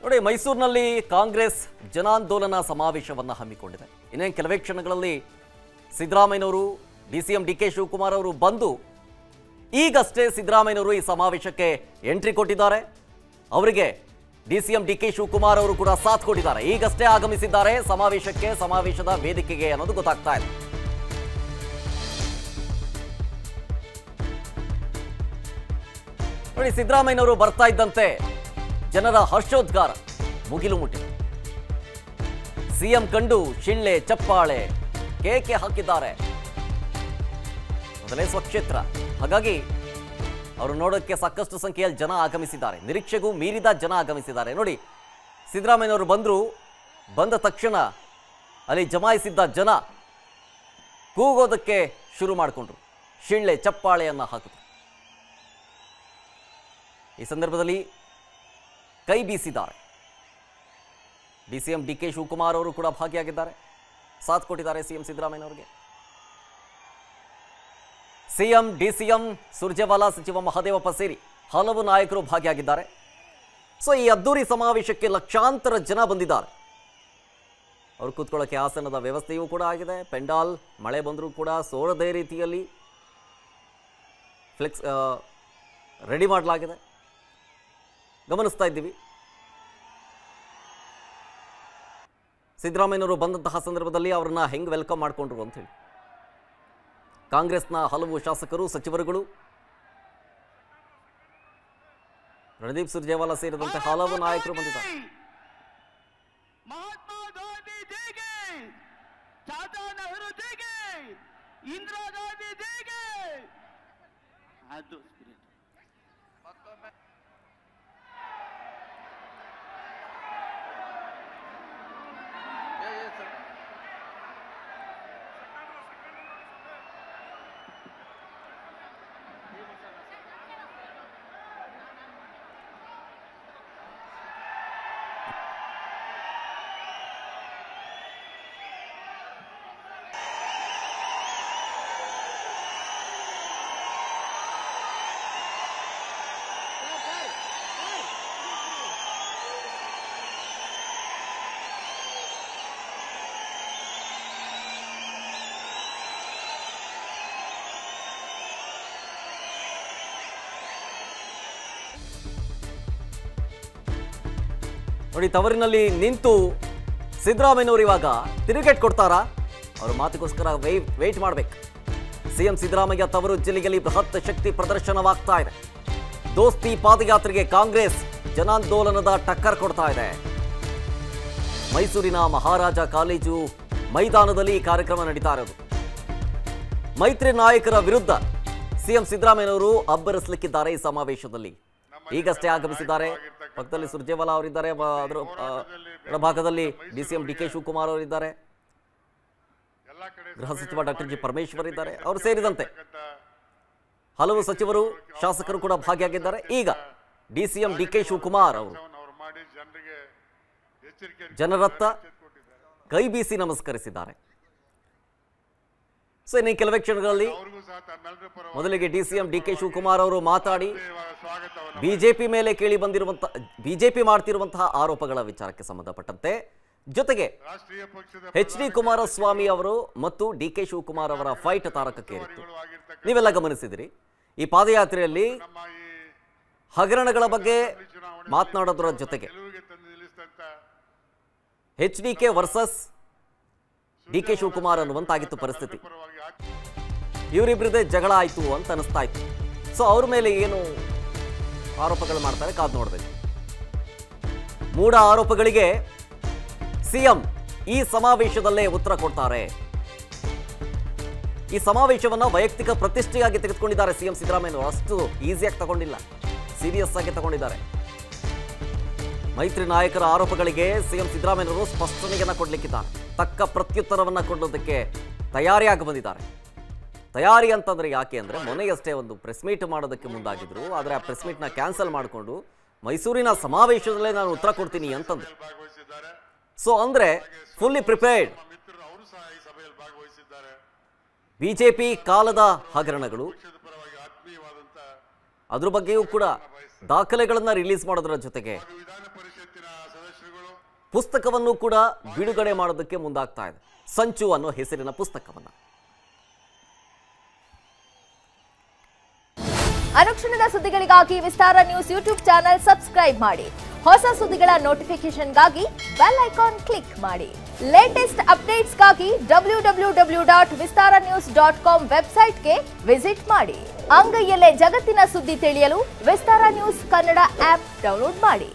ನೋಡಿ, ಮೈಸೂರಿನಲ್ಲಿ ಕಾಂಗ್ರೆಸ್ ಜನಾಂದೋಲನ ಸಮಾವೇಶವನ್ನು ಹಮ್ಮಿಕೊಂಡಿದೆ. ಇನ್ನೇನು ಕೆಲವೇ ಕ್ಷಣಗಳಲ್ಲಿ ಸಿದ್ದರಾಮಯ್ಯನವರು, ಡಿಸಿಎಂ ಡಿಕೆ ಶಿವಕುಮಾರ್ ಅವರು ಬಂದು ಈಗಷ್ಟೇ ಸಿದ್ದರಾಮಯ್ಯನವರು ಈ ಸಮಾವೇಶಕ್ಕೆ ಎಂಟ್ರಿ ಕೊಟ್ಟಿದ್ದಾರೆ. ಅವರಿಗೆ ಡಿಸಿಎಂ ಡಿಕೆ ಶಿವಕುಮಾರ್ ಅವರು ಕೂಡ ಸಾಥ್ ಕೊಟ್ಟಿದ್ದಾರೆ. ಈಗಷ್ಟೇ ಆಗಮಿಸಿದ್ದಾರೆ ಸಮಾವೇಶಕ್ಕೆ, ಸಮಾವೇಶದ ವೇದಿಕೆಗೆ ಅನ್ನೋದು ಗೊತ್ತಾಗ್ತಾ ಇದೆ. ನೋಡಿ, ಸಿದ್ದರಾಮಯ್ಯನವರು ಬರ್ತಾ ಇದ್ದಂತೆ ಜನರ ಹರ್ಷೋದ್ಗಾರ ಮುಗಿಲು ಮುಟ್ಟಿದೆ. ಸಿಎಂ ಕಂಡು ಶಿಳ್ಳೆ ಚಪ್ಪಾಳೆ ಕೇಕೆ ಹಾಕಿದ್ದಾರೆ. ಮೊದಲೇ ಸ್ವಕ್ಷೇತ್ರ, ಹಾಗಾಗಿ ಅವರು ನೋಡೋಕ್ಕೆ ಸಾಕಷ್ಟು ಸಂಖ್ಯೆಯಲ್ಲಿ ಜನ ಆಗಮಿಸಿದ್ದಾರೆ. ನಿರೀಕ್ಷೆಗೂ ಮೀರಿದ ಜನ ಆಗಮಿಸಿದ್ದಾರೆ. ನೋಡಿ, ಸಿದ್ದರಾಮಯ್ಯನವರು ಬಂದ ತಕ್ಷಣ ಅಲ್ಲಿ ಜಮಾಯಿಸಿದ್ದ ಜನ ಕೂಗೋದಕ್ಕೆ ಶುರು ಮಾಡಿಕೊಂಡ್ರು. ಶಿಳ್ಳೆ ಚಪ್ಪಾಳೆಯನ್ನ ಹಾಕಿದ್ರು. ಈ ಸಂದರ್ಭದಲ್ಲಿ ಕೈ ಬೀಸಿದ್ದಾರೆ. ಡಿಸಿಎಂ ಡಿಕೆ ಶಿವಕುಮಾರ್ ಅವರು ಕೂಡ ಭಾಗಿಯಾಗಿದ್ದಾರೆ, ಸಾಥ್ ಕೊಟ್ಟಿದ್ದಾರೆ ಸಿಎಂ ಸಿದ್ದರಾಮಯ್ಯನವರಿಗೆ. ಸಿಎಂ, ಡಿಸಿಎಂ, ಸುರ್ಜೇವಾಲಾ, ಸಚಿವ ಮಹದೇವಪ್ಪ ಸೇರಿ ಹಲವು ನಾಯಕರು ಭಾಗಿಯಾಗಿದ್ದಾರೆ. ಸೊ ಈ ಅದ್ದೂರಿ ಸಮಾವೇಶಕ್ಕೆ ಲಕ್ಷಾಂತರ ಜನ ಬಂದಿದ್ದಾರೆ. ಅವರು ಕೂತ್ಕೊಳ್ಳೋಕೆ ಆಸನದ ವ್ಯವಸ್ಥೆಯೂ ಕೂಡ ಆಗಿದೆ. ಪೆಂಡಾಲ್ ಮಳೆ ಬಂದರೂ ಕೂಡ ಸೋರದೇ ರೀತಿಯಲ್ಲಿ ಫ್ಲೆಕ್ಸ್ ರೆಡಿ ಮಾಡಲಾಗಿದೆ. ಗಮನಿಸ್ತಾ ಇದ್ದೀವಿ. ಸಿದ್ದರಾಮಯ್ಯನವರು ಬಂದಂತಹ ಸಂದರ್ಭದಲ್ಲಿ ಅವರನ್ನ ಹೆಂಗೆ ವೆಲ್ಕಮ್ ಮಾಡಿಕೊಂಡ್ರು ಅಂತ ಹೇಳಿ ಕಾಂಗ್ರೆಸ್ನ ಹಲವು ಶಾಸಕರು, ಸಚಿವರುಗಳು, ರಣದೀಪ್ ಸುರ್ಜೇವಾಲಾ ಸೇರಿದಂತೆ ಹಲವು ನಾಯಕರು ಬಂದಿದ್ದಾರೆ. ಮಹಾತ್ಮ ಗಾಂಧಿ ಜೈಗೆ, ಚಾಚಾ ನೆಹರು ಜೈಗೆ, ಇಂದಿರಾ ಗಾಂಧಿ ಜೈಗೆ. ಅದು ನೋಡಿ, ತವರಿನಲ್ಲಿ ನಿಂತು ಸಿದ್ದರಾಮಯ್ಯನವರು ಇವಾಗ ತಿರುಗೇಟ್ ಕೊಡ್ತಾರಾ? ಅವರು ಮಾತಿಗೋಸ್ಕರ ವೇಟ್ ಮಾಡಬೇಕು. ಸಿಎಂ ಸಿದ್ದರಾಮಯ್ಯ ತವರು ಜಿಲ್ಲೆಯಲ್ಲಿ ಬೃಹತ್ ಶಕ್ತಿ ಪ್ರದರ್ಶನವಾಗ್ತಾ ಇದೆ. ದೋಸ್ತಿ ಪಾದಯಾತ್ರೆಗೆ ಕಾಂಗ್ರೆಸ್ ಜನಾಂದೋಲನದ ಟಕ್ಕರ್ ಕೊಡ್ತಾ ಇದೆ. ಮೈಸೂರಿನ ಮಹಾರಾಜ ಕಾಲೇಜು ಮೈದಾನದಲ್ಲಿ ಈ ಕಾರ್ಯಕ್ರಮ ನಡೀತಾ ಇರೋದು. ಮೈತ್ರಿ ನಾಯಕರ ವಿರುದ್ಧ ಸಿಎಂ ಸಿದ್ದರಾಮಯ್ಯನವರು ಅಬ್ಬರಿಸಲಿಕ್ಕಿದ್ದಾರೆ. ಈ ಸಮಾವೇಶದಲ್ಲಿ ಈಗಷ್ಟೇ ಆಗಮಿಸಿದ್ದಾರೆ. ಪಕ್ಕದಲ್ಲಿ ಸುರ್ಜೇವಾಲಾ ಅವರಿದ್ದಾರೆ, ಅದರ ಭಾಗದಲ್ಲಿ ಡಿಸಿಎಂ ಡಿಕೆ ಶಿವಕುಮಾರ್ ಅವರಿದ್ದಾರೆ, ಗೃಹ ಸಚಿವ ಡಾಕ್ಟರ್ ಜಿ ಪರಮೇಶ್ವರ್ ಇದ್ದಾರೆ. ಅವರು ಸೇರಿದಂತೆ ಹಲವು ಸಚಿವರು, ಶಾಸಕರು ಕೂಡ ಭಾಗಿಯಾಗಿದ್ದಾರೆ. ಈಗ ಡಿಸಿಎಂ ಡಿಕೆ ಶಿವಕುಮಾರ್ ಅವರು ಜನರತ್ತ ಕೈ ಬೀಸಿ ನಮಸ್ಕರಿಸಿದ್ದಾರೆ. ಸೊ ಇನ್ನು ಕೆಲವೇ ಕ್ಷಣಗಳಲ್ಲಿ ಮೊದಲಿಗೆ ಡಿಸಿಎಂ ಡಿಕೆ ಶಿವಕುಮಾರ್ ಅವರು ಮಾತಾಡಿ ಬಿಜೆಪಿ ಮೇಲೆ ಕೇಳಿ ಬಂದಿರುವಂತಹ, ಬಿಜೆಪಿ ಮಾಡ್ತಿರುವಂತಹ ಆರೋಪಗಳ ವಿಚಾರಕ್ಕೆ ಸಂಬಂಧಪಟ್ಟಂತೆ, ಜೊತೆಗೆ ಎಚ್.ಡಿ. ಕುಮಾರಸ್ವಾಮಿ ಅವರು ಮತ್ತು ಡಿಕೆ ಶಿವಕುಮಾರ್ ಅವರ ಫೈಟ್ ತಾರಕಕ್ಕೇರಿತ್ತು. ನೀವೆಲ್ಲ ಗಮನಿಸಿದಿರಿ. ಈ ಪಾದಯಾತ್ರೆಯಲ್ಲಿ ಹಗರಣಗಳ ಬಗ್ಗೆ ಮಾತನಾಡೋದರ ಜೊತೆಗೆ ಎಚ್.ಡಿ.ಕೆ ವರ್ಸಸ್ ಡಿಕೆ ಶಿವಕುಮಾರ್ ಅನ್ನುವಂತಾಗಿತ್ತು ಪರಿಸ್ಥಿತಿ. ಇವರಿಬ್ಬರದೇ ಜಗಳ ಆಯ್ತು ಅಂತ ಅನಿಸ್ತಾ ಇತ್ತು. ಸೊ ಅವ್ರ ಮೇಲೆ ಏನು ಆರೋಪಗಳು ಮಾಡ್ತಾರೆ ಕಾದು ನೋಡ್ಬೇಕು. ಮೂಢ ಆರೋಪಗಳಿಗೆ ಸಿಎಂ ಈ ಸಮಾವೇಶದಲ್ಲೇ ಉತ್ತರ ಕೊಡ್ತಾರೆ. ಈ ಸಮಾವೇಶವನ್ನ ವೈಯಕ್ತಿಕ ಪ್ರತಿಷ್ಠೆಯಾಗಿ ತೆಗೆದುಕೊಂಡಿದ್ದಾರೆ ಸಿಎಂ ಸಿದ್ದರಾಮಯ್ಯ. ಅಷ್ಟು ಈಸಿಯಾಗಿ ತಗೊಂಡಿಲ್ಲ, ಸೀರಿಯಸ್ ಆಗಿ ತಗೊಂಡಿದ್ದಾರೆ. ಮೈತ್ರಿ ನಾಯಕರ ಆರೋಪಗಳಿಗೆ ಸಿಎಂ ಸಿದ್ದರಾಮಯ್ಯನವರು ಸ್ಪಷ್ಟನೆಯನ್ನ ಕೊಡ್ಲಿಕ್ಕಿದ್ದಾರೆ. ತಕ್ಕ ಪ್ರತ್ಯುತ್ತರವನ್ನ ಕೊಡೋದಕ್ಕೆ ತಯಾರಿಯಾಗಿ ಬಂದಿದ್ದಾರೆ. ತಯಾರಿ ಅಂತಂದ್ರೆ ಯಾಕೆ ಅಂದ್ರೆ, ಮೊನ್ನೆಯಷ್ಟೇ ಒಂದು ಪ್ರೆಸ್ ಮೀಟ್ ಮಾಡೋದಕ್ಕೆ ಮುಂದಾಗಿದ್ರು. ಆದರೆ ಆ ಪ್ರೆಸ್ ಮೀಟ್ನ ಕ್ಯಾನ್ಸಲ್ ಮಾಡಿಕೊಂಡು ಮೈಸೂರಿನ ಸಮಾವೇಶದಲ್ಲೇ ನಾನು ಉತ್ತರ ಕೊಡ್ತೀನಿ ಅಂತಂದ್ರು. ಸೊ ಅಂದ್ರೆ ಫುಲ್ಲಿ ಪ್ರಿಪೇರ್ಡ್. ಬಿಜೆಪಿ ಕಾಲದ ಹಗರಣಗಳು, ಅದ್ರ ಬಗ್ಗೆಯೂ ಕೂಡ ದಾಖಲೆಗಳನ್ನ ರಿಲೀಸ್ ಮಾಡೋದರ ಜೊತೆಗೆ ಪುಸ್ತಕವನ್ನು ಕೂಡ ಬಿಡುಗಡೆ ಮಾಡೋದಕ್ಕೆ ಮುಂದಾಗ್ತಾ ಇದೆ. ಸಂಚು ಅನ್ನೋ ಹೆಸರಿನ ಪುಸ್ತಕವನ್ನ. ಅನುಕ್ಷಣದ ಸುದ್ದಿಗಳಿಗಾಗಿ ವಿಸ್ತಾರ ನ್ಯೂಸ್ ಯೂಟ್ಯೂಬ್ ಚಾನೆಲ್ ಸಬ್ಸ್ಕ್ರೈಬ್ ಮಾಡಿ. ಹೊಸ ಸುದ್ದಿಗಳ ನೋಟಿಫಿಕೇಶನ್ಗಾಗಿ ಬೆಲ್ ಐಕಾನ್ ಕ್ಲಿಕ್ ಮಾಡಿ. ಲೇಟೆಸ್ಟ್ ಅಪ್ಡೇಟ್ಸ್ಗಾಗಿ www.vistaranews.com ವೆಬ್ಸೈಟ್ಗೆ ವಿಸಿಟ್ ಮಾಡಿ. ಅಂಗೈಯಲ್ಲೇ ಜಗತ್ತಿನ ಸುದ್ದಿ ತಿಳಿಯಲು ವಿಸ್ತಾರ ನ್ಯೂಸ್ ಕನ್ನಡ ಆಪ್ ಡೌನ್ಲೋಡ್ ಮಾಡಿ.